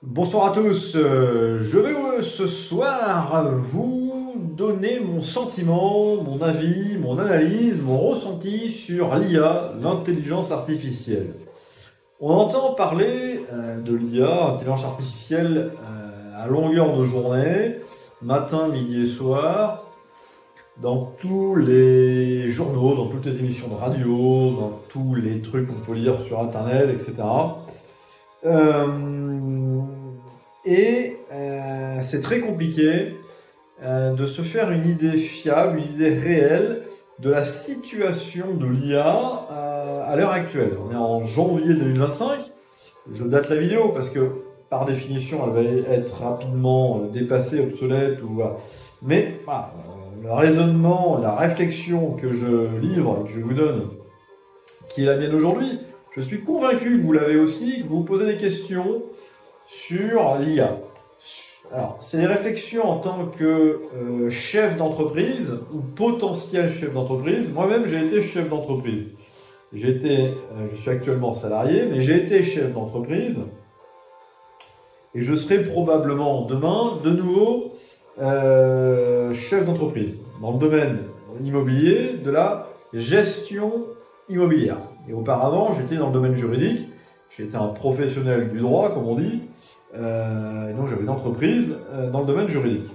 Bonsoir à tous, je vais ce soir vous donner mon sentiment, mon avis, mon analyse, mon ressenti sur l'IA, l'intelligence artificielle. On entend parler de l'IA, intelligence artificielle, à longueur de journée, matin, midi et soir, dans tous les journaux, dans toutes les émissions de radio, dans tous les trucs qu'on peut lire sur Internet, etc. Euh, c'est très compliqué de se faire une idée fiable, une idée réelle de la situation de l'IA à l'heure actuelle. On est en janvier 2025. Je date la vidéo parce que par définition, elle va être rapidement dépassée, obsolète. Voilà. Mais voilà, le raisonnement, la réflexion que je livre et que je vous donne, qui est la mienne aujourd'hui, je suis convaincu que vous l'avez aussi, que vous vous posez des questions sur l'IA. Alors, c'est des réflexions en tant que chef d'entreprise ou potentiel chef d'entreprise. Moi-même, j'ai été chef d'entreprise. Je suis actuellement salarié, mais j'ai été chef d'entreprise et je serai probablement demain de nouveau chef d'entreprise dans le domaine immobilier de la gestion immobilière. Et auparavant, j'étais dans le domaine juridique. J'étais un professionnel du droit, comme on dit. Et donc j'avais une entreprise dans le domaine juridique.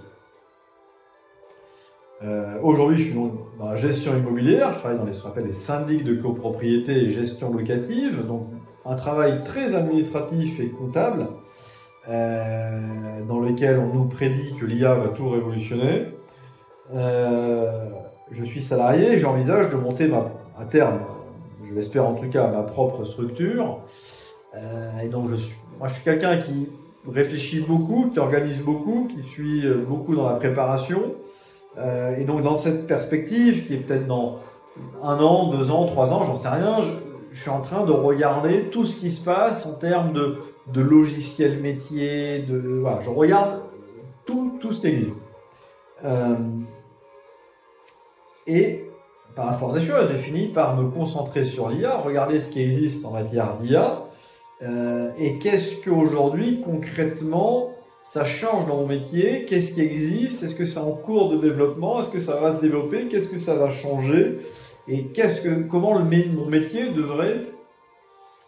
Aujourd'hui, je suis dans la gestion immobilière. Je travaille dans ce qu'on appelle les syndics de copropriété et gestion locative. Donc un travail très administratif et comptable dans lequel on nous prédit que l'IA va tout révolutionner. Je suis salarié et j'envisage de monter à terme, je l'espère en tout cas, ma propre structure. Et donc moi je suis quelqu'un qui réfléchit beaucoup, qui organise beaucoup, qui suit beaucoup dans la préparation. Et donc dans cette perspective, qui est peut-être dans 1 an, 2 ans, 3 ans, j'en sais rien, je suis en train de regarder tout ce qui se passe en termes de logiciels métiers, voilà, je regarde tout ce qui existe. Et par la force des choses, j'ai fini par me concentrer sur l'IA, regarder ce qui existe en matière d'IA, et qu'est-ce qu'aujourd'hui, concrètement, ça change dans mon métier, qu'est-ce qui existe, est-ce que c'est en cours de développement, est-ce que ça va se développer, qu'est-ce que ça va changer, et comment mon métier devrait,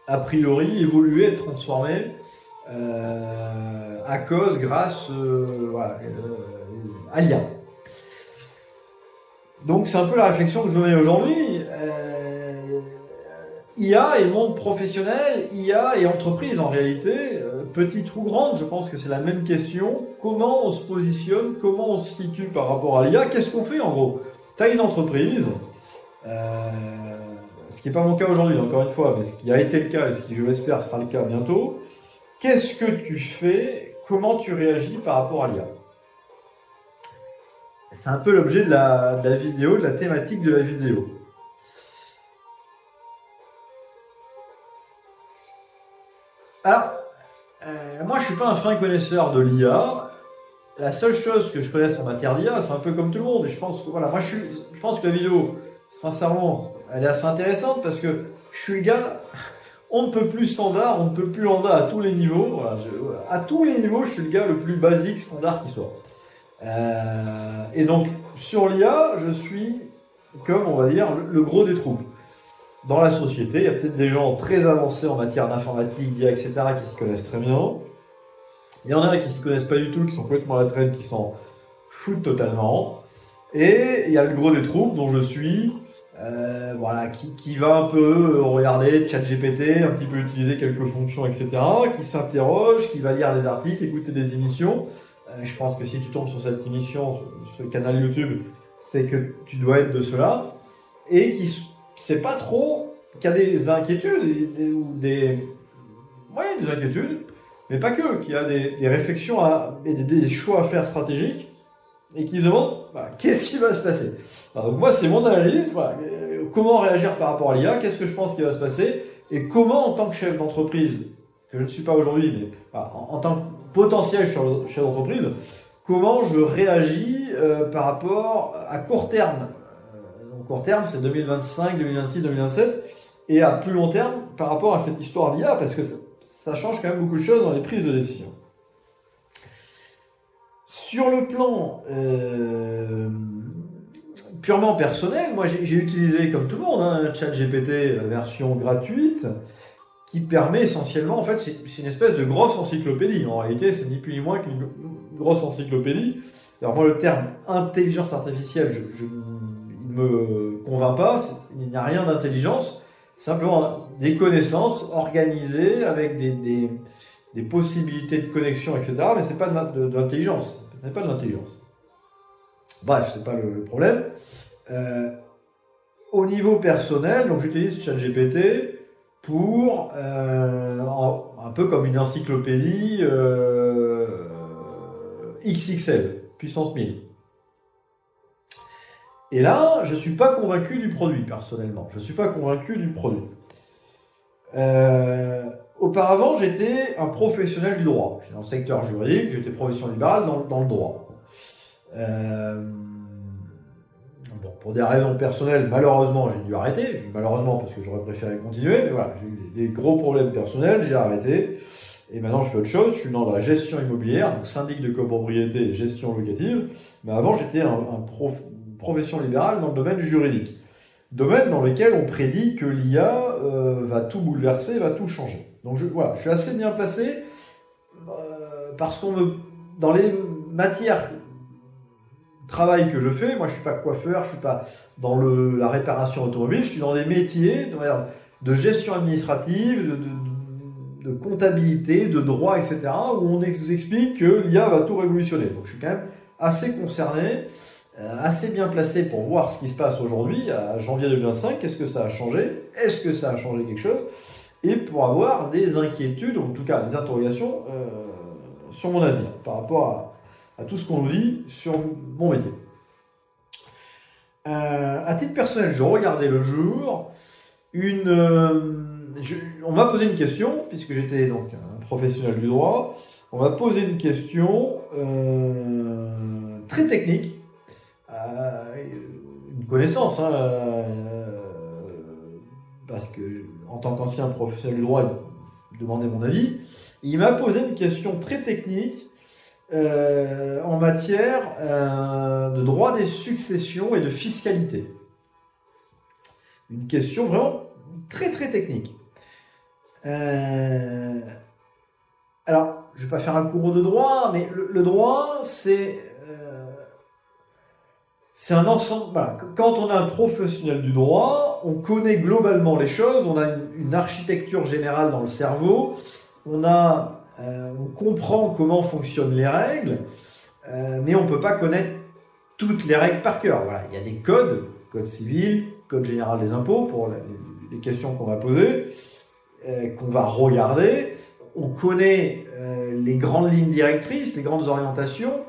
a priori, évoluer, être transformé, grâce à l'IA. Donc c'est un peu la réflexion que je mets aujourd'hui. IA et monde professionnel, IA et entreprise en réalité, petite ou grande, je pense que c'est la même question. Comment on se positionne, comment on se situe par rapport à l'IA, qu'est-ce qu'on fait en gros? Tu as une entreprise, ce qui n'est pas mon cas aujourd'hui encore une fois, mais ce qui a été le cas et ce qui je l'espère sera le cas bientôt. Qu'est-ce que tu fais? Comment tu réagis par rapport à l'IA? C'est un peu l'objet de la vidéo, de la thématique de la vidéo. Alors, moi je suis pas un fin connaisseur de l'IA. La seule chose que je connaisse en matière d'IA, c'est un peu comme tout le monde. Et je pense que voilà, je pense que la vidéo, sincèrement, elle est assez intéressante parce que je suis le gars, on ne peut plus standard, on ne peut plus lambda à tous les niveaux. Voilà, à tous les niveaux, je suis le gars le plus basique standard qui soit. Et donc sur l'IA, je suis comme on va dire le gros des troupes. Dans la société, il y a peut-être des gens très avancés en matière d'informatique, d'IA, etc. qui s'y connaissent très bien. Il y en a qui s'y connaissent pas du tout, qui sont complètement à la traîne, qui s'en foutent totalement. Et il y a le gros des troupes dont je suis, voilà, qui va un peu regarder ChatGPT, un petit peu utiliser quelques fonctions, etc. Qui s'interroge, qui va lire des articles, écouter des émissions. Je pense que si tu tombes sur cette émission, ce canal YouTube, c'est que tu dois être de ceux-là. Et qui sait pas trop, qui a des inquiétudes, des inquiétudes, mais pas que, qui a des réflexions et des choix à faire stratégiques, et qui se demande qu'est-ce qui va se passer. Alors, donc moi, c'est mon analyse, voilà, comment réagir par rapport à l'IA, qu'est-ce que je pense qui va se passer, et comment, en tant que chef d'entreprise, que je ne suis pas aujourd'hui, mais en tant que potentiel chef d'entreprise, comment je réagis par rapport à court terme. Court terme, c'est 2025, 2026, 2027, et à plus long terme par rapport à cette histoire d'IA, parce que ça change quand même beaucoup de choses dans les prises de décision. Sur le plan purement personnel, moi j'ai utilisé comme tout le monde un ChatGPT, la version gratuite, qui permet essentiellement, en fait, c'est une espèce de grosse encyclopédie. En réalité, c'est ni plus ni moins qu'une grosse encyclopédie. Alors moi, le terme intelligence artificielle, il ne me convainc pas. Il n'y a rien d'intelligence, simplement des connaissances organisées avec des possibilités de connexion, etc. Mais c'est pas de l'intelligence. Ce n'est pas de l'intelligence. Bref, c'est pas le problème. Au niveau personnel, donc j'utilise ChatGPT pour un peu comme une encyclopédie XXL, puissance 1000. Et là, je ne suis pas convaincu du produit, personnellement. Je ne suis pas convaincu du produit. Auparavant, j'étais un professionnel du droit. J'étais dans le secteur juridique, j'étais profession libérale dans le droit. Bon, pour des raisons personnelles, malheureusement, j'ai dû arrêter. Je dis malheureusement parce que j'aurais préféré continuer, mais voilà, j'ai eu des gros problèmes personnels, j'ai arrêté. Et maintenant, je fais autre chose. Je suis dans la gestion immobilière, donc syndic de copropriété et gestion locative. Mais avant, j'étais profession libérale dans le domaine juridique. Domaine dans lequel on prédit que l'IA va tout bouleverser, va tout changer. Donc voilà, je suis assez bien placé parce dans les matières travail que je fais, moi je suis pas coiffeur, je suis pas dans la réparation automobile, je suis dans des métiers de gestion administrative, de comptabilité, de droit, etc., où on nous explique que l'IA va tout révolutionner. Donc je suis quand même assez concerné, assez bien placé pour voir ce qui se passe aujourd'hui, à janvier 2025, qu'est-ce que ça a changé, est-ce que ça a changé quelque chose, et pour avoir des inquiétudes, ou en tout cas des interrogations sur mon avenir, par rapport à tout ce qu'on nous dit sur mon métier. À titre personnel, je regardais le jour, on m'a posé une question, puisque j'étais donc un professionnel du droit, on m'a posé une question très technique, une connaissance, parce que en tant qu'ancien professionnel du droit, il demandait mon avis. Il m'a posé une question très technique en matière de droit des successions et de fiscalité. Une question vraiment très très technique. Alors, je ne vais pas faire un cours de droit, mais le droit, c'est un ensemble. Voilà. Quand on est un professionnel du droit, on connaît globalement les choses, on a une architecture générale dans le cerveau, on comprend comment fonctionnent les règles, mais on ne peut pas connaître toutes les règles par cœur. Voilà. Il y a des codes, code civil, code général des impôts, pour les questions qu'on va poser, qu'on va regarder. On connaît les grandes lignes directrices, les grandes orientations,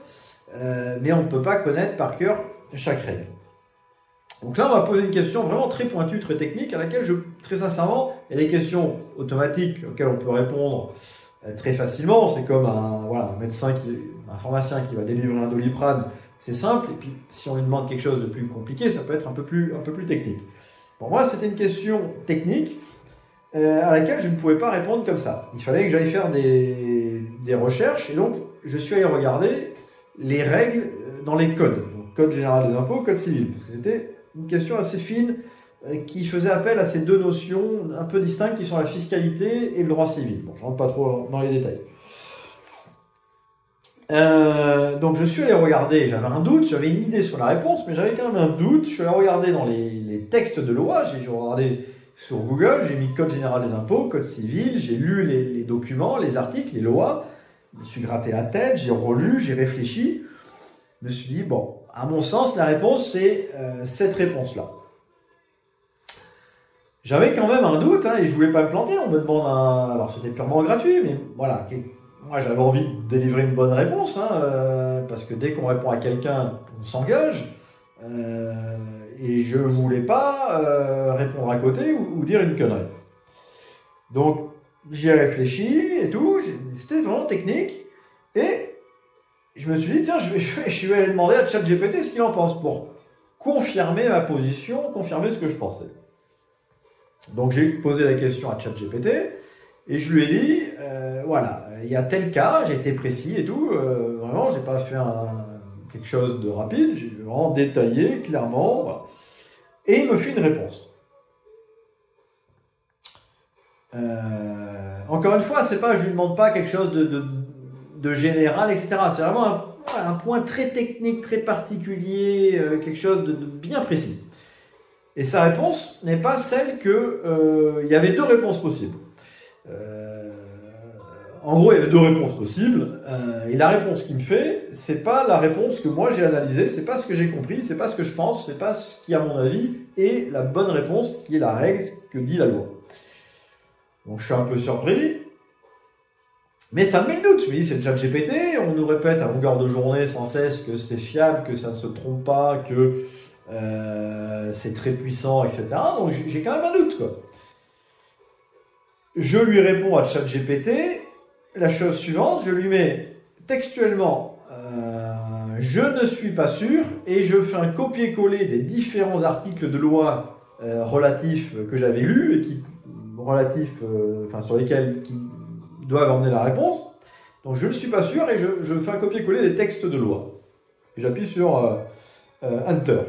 mais on ne peut pas connaître par cœur chaque règle. Donc là, on va poser une question vraiment très pointue, très technique, à laquelle très sincèrement, il y a des questions automatiques auxquelles on peut répondre très facilement. C'est comme un médecin, un pharmacien qui va délivrer un Doliprane, c'est simple. Et puis, si on lui demande quelque chose de plus compliqué, ça peut être un peu plus technique. Pour moi, c'était une question technique à laquelle je ne pouvais pas répondre comme ça. Il fallait que j'aille faire des recherches, et donc je suis allé regarder les règles dans les codes. Donc, code général des impôts, code civil, parce que c'était une question assez fine qui faisait appel à ces deux notions un peu distinctes qui sont la fiscalité et le droit civil. Bon, je ne rentre pas trop dans les détails. Donc je suis allé regarder, j'avais un doute, j'avais une idée sur la réponse, mais j'avais quand même un doute. Je suis allé regarder dans les textes de loi, j'ai regardé sur Google, j'ai mis code général des impôts, code civil, j'ai lu les documents, les articles, les lois, je me suis gratté la tête, j'ai relu, j'ai réfléchi, je me suis dit, bon, à mon sens, la réponse c'est cette réponse-là. J'avais quand même un doute, et je voulais pas me planter, on me demande alors c'était purement gratuit, mais voilà, moi j'avais envie de délivrer une bonne réponse, parce que dès qu'on répond à quelqu'un, on s'engage, et je voulais pas répondre à côté ou dire une connerie. Donc j'y ai réfléchi et tout, c'était vraiment technique, et je me suis dit, tiens, je vais aller demander à ChatGPT ce qu'il en pense pour confirmer ma position, confirmer ce que je pensais. Donc j'ai posé la question à ChatGPT, Et je lui ai dit, voilà, il y a tel cas, j'ai été précis et tout, vraiment, j'ai pas fait quelque chose de rapide, j'ai vraiment détaillé, clairement, voilà. Et il me fait une réponse. Encore une fois, c'est pas, je lui demande pas quelque chose de général, etc. C'est vraiment un point très technique, très particulier, quelque chose de bien précis. Et sa réponse n'est pas celle que... il y avait deux réponses possibles. En gros, il y avait deux réponses possibles. Et la réponse qu'il me fait, c'est pas la réponse que moi j'ai analysée, c'est pas ce que j'ai compris, c'est pas ce que je pense, c'est pas ce qui, à mon avis, est la bonne réponse, qui est la règle que dit la loi. Donc je suis un peu surpris. Mais ça me met le doute. Je me dis, c'est le ChatGPT, on nous répète à longueur de journée sans cesse que c'est fiable, que ça ne se trompe pas, que c'est très puissant, etc. Donc j'ai quand même un doute, quoi. Je lui réponds à ChatGPT la chose suivante, je lui mets textuellement je ne suis pas sûr, et je fais un copier-coller des différents articles de loi relatifs que j'avais lus et qui sur lesquels qui doivent emmener la réponse. Donc je ne suis pas sûr, et je fais un copier-coller des textes de loi. Et j'appuie sur Enter.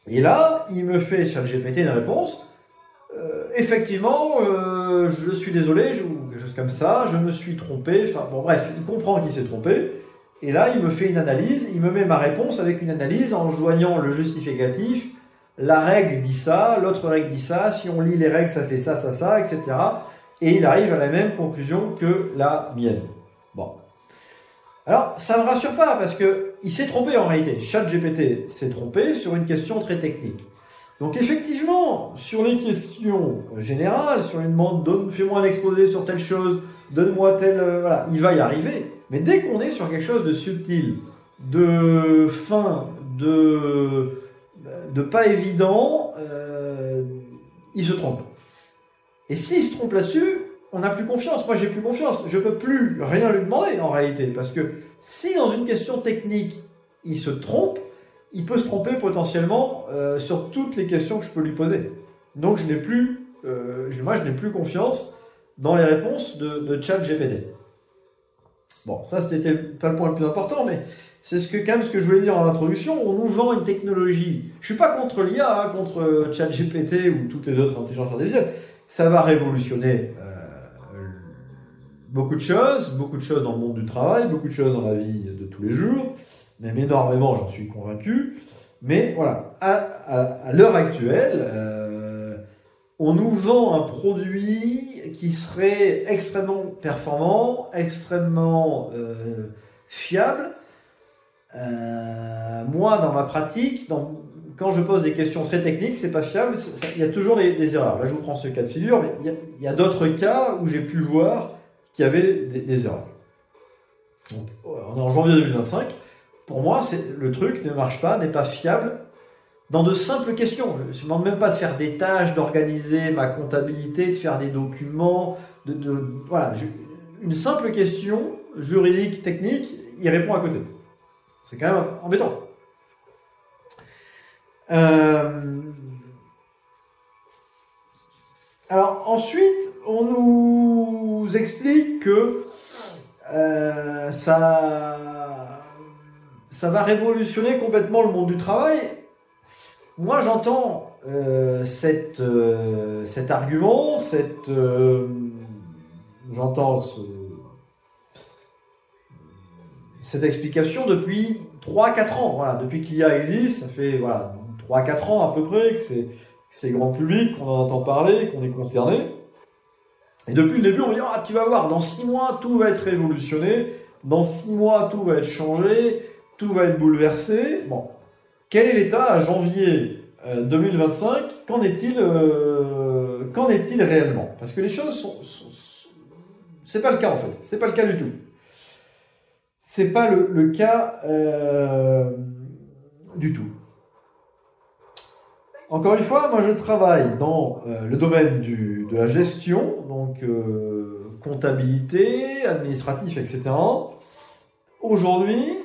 Et là, il me fait ChatGPT une réponse. Effectivement, je suis désolé, ou quelque chose comme ça, je me suis trompé. Enfin bon, bref, il comprend qu'il s'est trompé. Et là, il me fait une analyse, il me met ma réponse avec une analyse en joignant le justificatif. La règle dit ça, l'autre règle dit ça, si on lit les règles, ça fait ça, ça, ça, etc. Et il arrive à la même conclusion que la mienne. Bon. Alors, ça ne me rassure pas, parce qu'il s'est trompé en réalité. ChatGPT s'est trompé sur une question très technique. Donc effectivement, sur les questions générales, sur une demande, fais-moi un exposé sur telle chose, donne-moi telle... voilà, il va y arriver. Mais dès qu'on est sur quelque chose de subtil, de fin, de pas évident, il se trompe. Et s'il se trompe là-dessus, on n'a plus confiance. Moi, j'ai plus confiance. Je peux plus rien lui demander en réalité. Parce que si dans une question technique, il se trompe, il peut se tromper potentiellement sur toutes les questions que je peux lui poser. Donc, je n'ai plus confiance dans les réponses de ChatGPT. Bon, ça, c'était pas le point le plus important, mais c'est ce que je voulais dire en introduction. On nous vend une technologie. Je suis pas contre l'IA, contre ChatGPT ou toutes les autres intelligences artificielles. Ça va révolutionner beaucoup de choses dans le monde du travail, beaucoup de choses dans la vie de tous les jours, même énormément, j'en suis convaincu. Mais voilà, à l'heure actuelle, on nous vend un produit qui serait extrêmement performant, extrêmement fiable. Moi, dans ma pratique, quand je pose des questions très techniques, c'est pas fiable, il y a toujours des erreurs. Là, je vous prends ce cas de figure, mais il y a d'autres cas où j'ai pu voir qu'il y avait des erreurs. Donc, on est en janvier 2025. Pour moi, le truc ne marche pas, n'est pas fiable dans de simples questions. Je ne demande même pas de faire des tâches, d'organiser ma comptabilité, de faire des documents. Voilà, une simple question juridique, technique, il répond à côté. C'est quand même embêtant. Alors ensuite, on nous explique que ça va révolutionner complètement le monde du travail. Moi, j'entends cet argument, j'entends cette explication depuis 3-4 ans. Voilà, depuis que l'IA existe, ça fait 3-4 ans à peu près que c'est grand public, qu'on en entend parler, qu'on est concerné. Et depuis le début, on me dit tu vas voir, dans 6 mois, tout va être révolutionné, dans 6 mois, tout va être changé, tout va être bouleversé. Bon. Quel est l'état à janvier 2025 ? Qu'en est-il réellement ? Parce que les choses c'est pas le cas en fait. C'est pas le cas du tout. C'est pas le cas du tout. Encore une fois, moi je travaille dans le domaine de la gestion, donc comptabilité, administratif, etc. Aujourd'hui,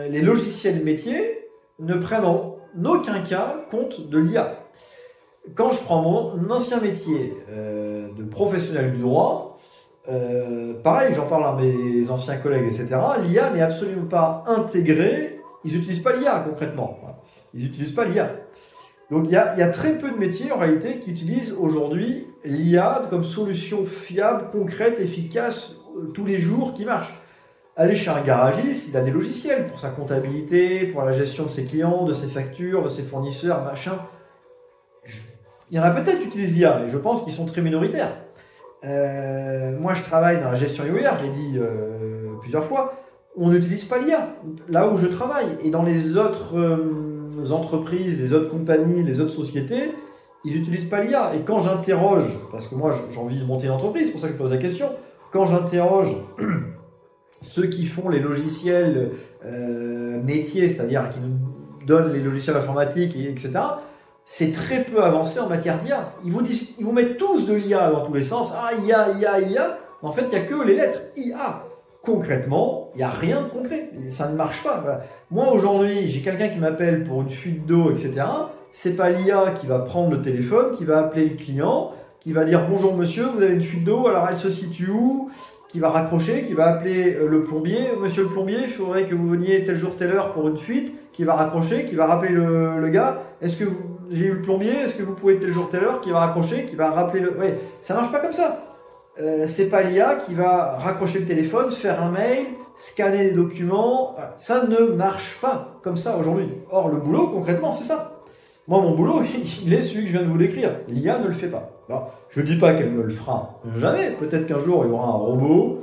les logiciels métiers ne prennent en aucun cas compte de l'IA. quand je prends mon ancien métier de professionnel du droit, pareil, j'en parle à mes anciens collègues, etc. L'IA n'est absolument pas intégrée. Ils n'utilisent pas l'IA concrètement. Ils n'utilisent pas l'IA. Donc il y a très peu de métiers en réalité qui utilisent aujourd'hui l'IA comme solution fiable, concrète, efficace, tous les jours, qui marche. Aller chez un garagiste, il a des logiciels pour sa comptabilité, pour la gestion de ses clients, de ses factures, de ses fournisseurs, machin. Il y en a peut-être qui utilisent l'IA, mais je pense qu'ils sont très minoritaires. Moi, je travaille dans la gestion immobilière, je l'ai dit plusieurs fois. On n'utilise pas l'IA là où je travaille. Et dans les autres entreprises, les autres compagnies, les autres sociétés, ils n'utilisent pas l'IA. Et quand j'interroge, parce que moi j'ai envie de monter une entreprise, c'est pour ça que je pose la question, quand j'interroge ceux qui font les logiciels métiers, c'est-à-dire qui nous donnent les logiciels informatiques, etc., c'est très peu avancé en matière d'IA. Ils vous mettent tous de l'IA dans tous les sens. Ah, IA, IA, IA. En fait, il n'y a que les lettres IA. Concrètement, il n'y a rien de concret. Ça ne marche pas. Voilà. Moi, aujourd'hui, j'ai quelqu'un qui m'appelle pour une fuite d'eau, etc. C'est pas l'IA qui va prendre le téléphone, qui va appeler le client, qui va dire « Bonjour monsieur, vous avez une fuite d'eau, alors elle se situe où ?» Qui va raccrocher, qui va appeler le plombier. « Monsieur le plombier, il faudrait que vous veniez tel jour, telle heure pour une fuite. » Qui va raccrocher, qui va rappeler le gars. « Est-ce que j'ai eu le plombier, est-ce que vous pouvez tel jour, telle heure ?» Qui va raccrocher, qui va rappeler le... Ouais, ça marche pas comme ça. C'est pas l'IA qui va raccrocher le téléphone, faire un mail, scanner les documents. Ça ne marche pas comme ça aujourd'hui. Or, le boulot, concrètement, c'est ça. Moi, mon boulot, il est celui que je viens de vous décrire. L'IA ne le fait pas. Alors, je ne dis pas qu'elle ne le fera jamais. Peut-être qu'un jour, il y aura un robot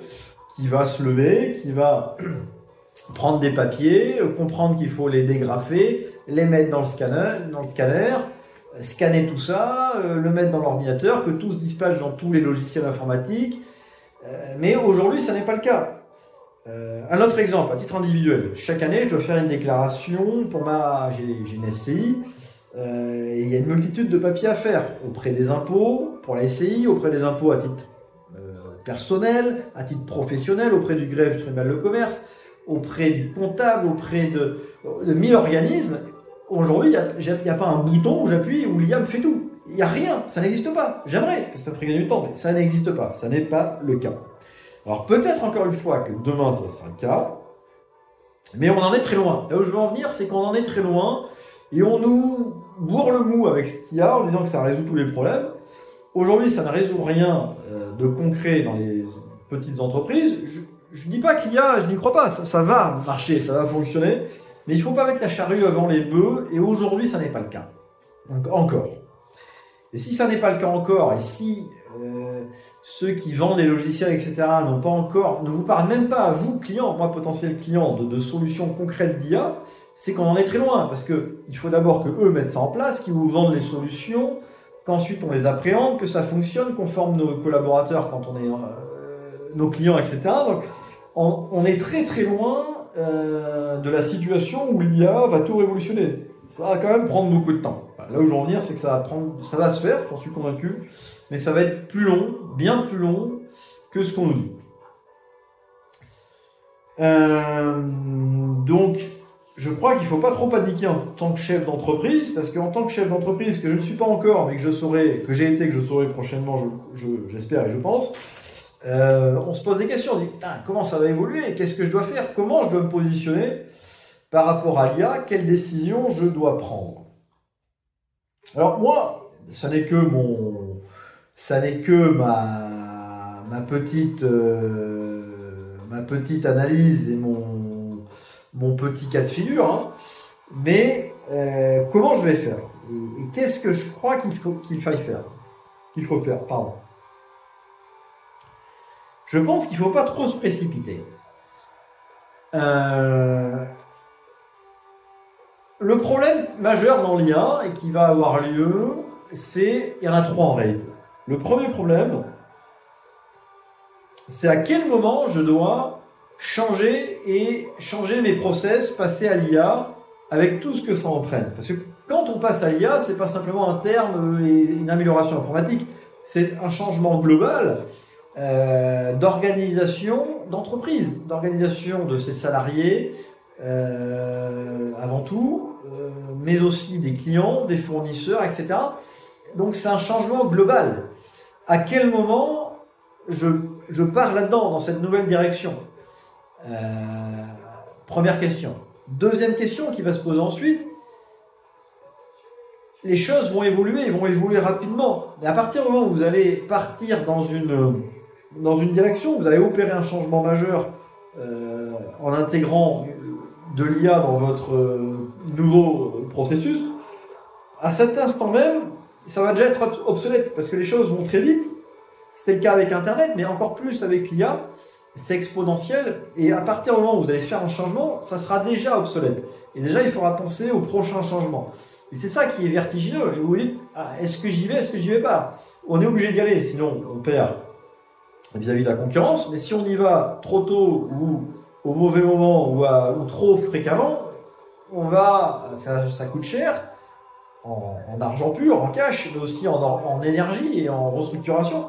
qui va se lever, qui va prendre des papiers, comprendre qu'il faut les dégrafer, les mettre dans le scanner, scanner tout ça, le mettre dans l'ordinateur, que tout se dispatche dans tous les logiciels informatiques. Mais aujourd'hui, ça n'est pas le cas. Un autre exemple, à titre individuel. Chaque année, je dois faire une déclaration pour j'ai une SCI. Et il y a une multitude de papiers à faire auprès des impôts, pour la SCI, auprès des impôts à titre personnel, à titre professionnel, auprès du greffe du tribunal de commerce, auprès du comptable, auprès de 1000 organismes. Aujourd'hui, il n'y a pas un bouton où j'appuie où l'IA me fait tout. Il n'y a rien, ça n'existe pas. J'aimerais, parce que ça me ferait gagner du temps, mais ça n'existe pas. Ça n'est pas le cas. Alors peut-être encore une fois que demain, ça sera le cas, mais on en est très loin. Là où je veux en venir, c'est qu'on en est très loin, et on nous bourre le mou avec ce qu'il y a en disant que ça résout tous les problèmes. Aujourd'hui, ça ne résout rien de concret dans les petites entreprises. Je ne dis pas qu'il y a, je n'y crois pas, ça va marcher, ça va fonctionner, mais il ne faut pas mettre la charrue avant les bœufs, et aujourd'hui, ça n'est pas le cas. Donc, encore. Et si ça n'est pas le cas encore, et si ceux qui vendent les logiciels, etc., n'ont pas encore, ne vous parlent même pas à vous, clients, moi, potentiel client, de solutions concrètes d'IA, c'est qu'on en est très loin, parce qu'il faut d'abord que eux mettent ça en place, qu'ils vous vendent les solutions, qu'ensuite on les appréhende, que ça fonctionne, qu'on forme nos collaborateurs quand on est nos clients, etc. Donc, on est très très loin de la situation où l'IA va tout révolutionner. Ça va quand même prendre beaucoup de temps. Là où je veux en venir, c'est que ça va se faire, j'en suis convaincu, mais ça va être plus long, bien plus long que ce qu'on nous dit. Donc, je crois qu'il ne faut pas trop paniquer en tant que chef d'entreprise, parce qu'en tant que chef d'entreprise, que je ne suis pas encore, mais que je saurai, que j'ai été, que je saurai prochainement, j'espère et je pense, on se pose des questions, on dit comment ça va évoluer, qu'est-ce que je dois faire, comment je dois me positionner par rapport à l'IA, quelles décisions je dois prendre. Alors moi, ça n'est que ma petite analyse et mon petit cas de figure, hein. Mais comment je vais faire et qu'est-ce que je crois qu'il faut faire. Je pense qu'il ne faut pas trop se précipiter. Le problème majeur dans l'IA et qui va avoir lieu, il y en a trois en réalité. Le premier problème, c'est à quel moment je dois changer mes process, passer à l'IA avec tout ce que ça entraîne. Parce que quand on passe à l'IA, c'est pas simplement un terme et une amélioration informatique, c'est un changement global d'organisation d'entreprise, d'organisation de ses salariés, avant tout, mais aussi des clients, des fournisseurs, etc. Donc c'est un changement global. À quel moment je pars là-dedans, dans cette nouvelle direction? Première question. Deuxième question qui va se poser ensuite, les choses vont évoluer, ils vont évoluer rapidement. Et à partir du moment où vous allez partir dans une direction, vous allez opérer un changement majeur en intégrant de l'IA dans votre nouveau processus, à cet instant même, ça va déjà être obsolète parce que les choses vont très vite. C'était le cas avec Internet, mais encore plus avec l'IA. C'est exponentiel. Et à partir du moment où vous allez faire un changement, ça sera déjà obsolète. Et déjà, il faudra penser au prochain changement. Et c'est ça qui est vertigineux. Et vous vous dites, est-ce que j'y vais, est-ce que j'y vais pas? On est obligé d'y aller, sinon on perd vis-à-vis de la concurrence. Mais si on y va trop tôt ou au mauvais moment ou trop fréquemment, ça coûte cher en argent pur, en cash, mais aussi en énergie et en restructuration.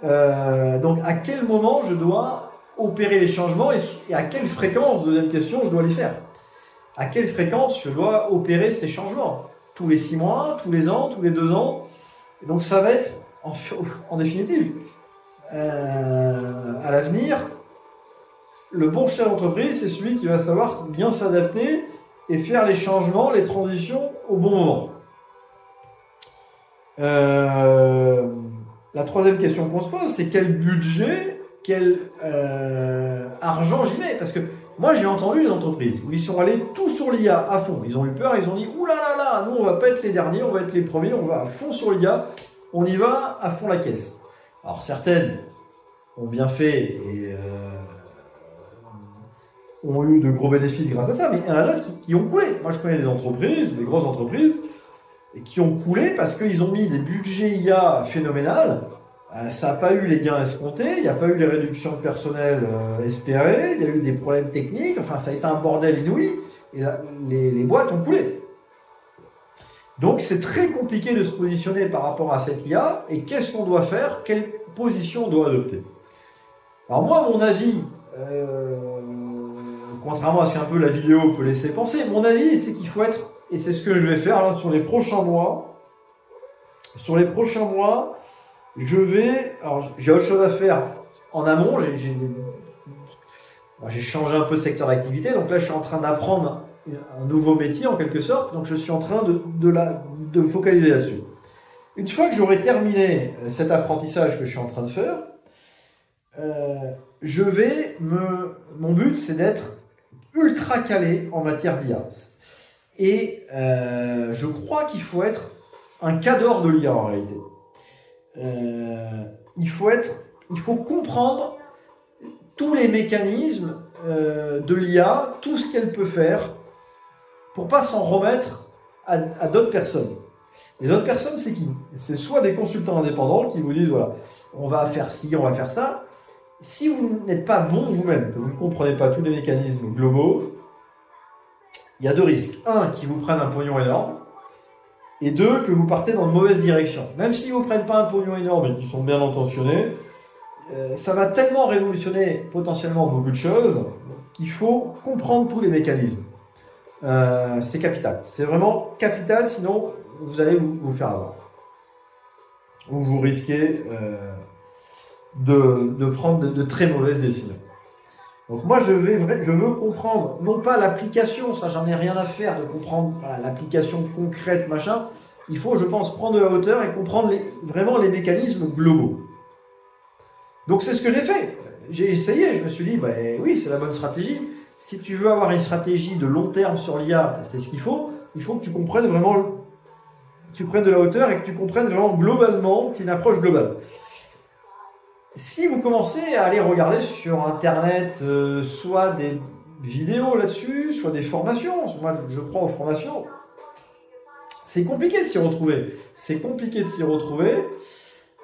Donc à quel moment je dois opérer les changements et à quelle fréquence, deuxième question, je dois les faire? À quelle fréquence je dois opérer ces changements? Tous les 6 mois, tous les ans, tous les 2 ans? Et donc ça va être, en définitive, à l'avenir, le bon chef d'entreprise, c'est celui qui va savoir bien s'adapter et faire les changements, les transitions au bon moment. La troisième question qu'on se pose, c'est quel budget, quel argent j'y mets? Parce que moi, j'ai entendu les entreprises où ils sont allés tout sur l'IA à fond. Ils ont eu peur, ils ont dit « Ouh là là là, nous on va pas être les derniers, on va être les premiers, on va à fond sur l'IA, on y va à fond la caisse. » Alors certaines ont bien fait et ont eu de gros bénéfices grâce à ça, mais il y en a d'autres qui ont coulé. Moi, je connais des entreprises, des grosses entreprises, qui ont coulé parce qu'ils ont mis des budgets IA phénoménales. Ça n'a pas eu les gains escomptés, il n'y a pas eu les réductions de personnel espérées, il y a eu des problèmes techniques, enfin ça a été un bordel inouï, et là, les boîtes ont coulé. Donc c'est très compliqué de se positionner par rapport à cette IA, et qu'est-ce qu'on doit faire, quelle position on doit adopter. Alors moi, à mon avis, contrairement à ce qu'un peu la vidéo peut laisser penser, mon avis c'est qu'il faut être, et c'est ce que je vais faire là, sur les prochains mois, alors j'ai autre chose à faire en amont, j'ai changé un peu de secteur d'activité, donc là je suis en train d'apprendre un nouveau métier en quelque sorte, donc je suis en train de me focaliser là-dessus. Une fois que j'aurai terminé cet apprentissage que je suis en train de faire, mon but c'est d'être ultra calé en matière d'IA. Et je crois qu'il faut être un cadre de l'IA en réalité. Il faut comprendre tous les mécanismes de l'IA, tout ce qu'elle peut faire, pour pas s'en remettre à d'autres personnes. Les autres personnes, c'est qui? C'est soit des consultants indépendants qui vous disent voilà, on va faire ci, on va faire ça. Si vous n'êtes pas bon vous-même, que vous ne comprenez pas tous les mécanismes globaux, il y a 2 risques. 1, qu'ils vous prennent un pognon énorme, et 2, que vous partez dans de mauvaises directions. Même s'ils ne vous prennent pas un pognon énorme et qu'ils sont bien intentionnés, ça va tellement révolutionner potentiellement beaucoup de choses qu'il faut comprendre tous les mécanismes. C'est capital. C'est vraiment capital, sinon vous allez vous faire avoir. Ou vous risquez de prendre de très mauvaises décisions. Donc moi je veux comprendre, non pas l'application, ça j'en ai rien à faire de comprendre l'application concrète, machin. Il faut, je pense, prendre de la hauteur et comprendre vraiment les mécanismes globaux. Donc c'est ce que j'ai fait. J'ai essayé, je me suis dit, oui, c'est la bonne stratégie. Si tu veux avoir une stratégie de long terme sur l'IA, c'est ce qu'il faut. Il faut que tu comprennes vraiment, tu prennes de la hauteur et que tu comprennes vraiment globalement, qu'il y ait une approche globale. Si vous commencez à aller regarder sur Internet, soit des vidéos là-dessus, soit des formations, moi je crois aux formations, c'est compliqué de s'y retrouver.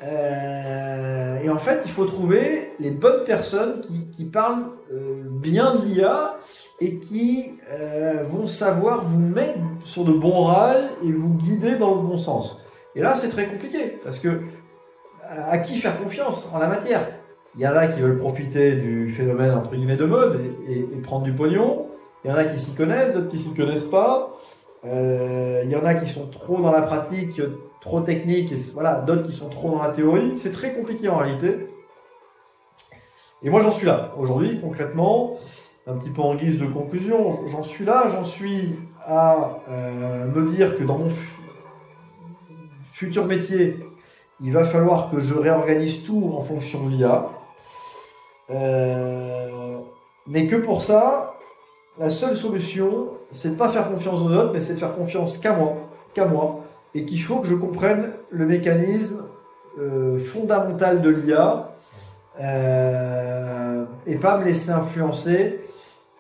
Et en fait, il faut trouver les bonnes personnes qui parlent bien de l'IA et qui vont savoir vous mettre sur de bons rails et vous guider dans le bon sens. Et là, c'est très compliqué parce que à qui faire confiance en la matière? Il y en a qui veulent profiter du phénomène entre guillemets de mode et prendre du pognon. Il y en a qui s'y connaissent, d'autres qui s'y connaissent pas. Il y en a qui sont trop dans la pratique, trop techniques, et voilà, d'autres qui sont trop dans la théorie. C'est très compliqué en réalité. Et moi, j'en suis là. Aujourd'hui, concrètement, un petit peu en guise de conclusion, j'en suis là. J'en suis à me dire que dans mon futur métier, il va falloir que je réorganise tout en fonction de l'IA. Mais que pour ça, la seule solution, c'est de pas faire confiance aux autres, mais c'est de faire confiance qu'à moi, et qu'il faut que je comprenne le mécanisme fondamental de l'IA, et pas me laisser influencer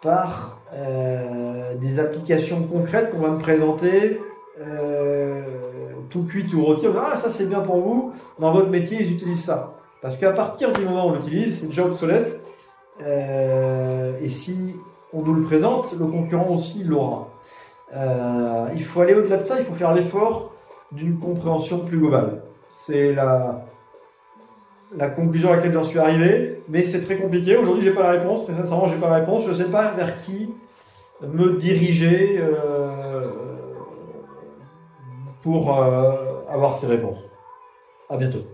par des applications concrètes qu'on va me présenter tout cuit, tout rôti. On dit, ah, ça c'est bien pour vous, dans votre métier ils utilisent ça. Parce qu'à partir du moment où on l'utilise, c'est déjà obsolète, et si on nous le présente, le concurrent aussi l'aura. Il faut aller au-delà de ça, il faut faire l'effort d'une compréhension plus globale. C'est la conclusion à laquelle j'en suis arrivé, mais c'est très compliqué. Aujourd'hui, j'ai pas la réponse, très sincèrement, j'ai pas la réponse. Je sais pas vers qui me diriger pour avoir ces réponses. À bientôt.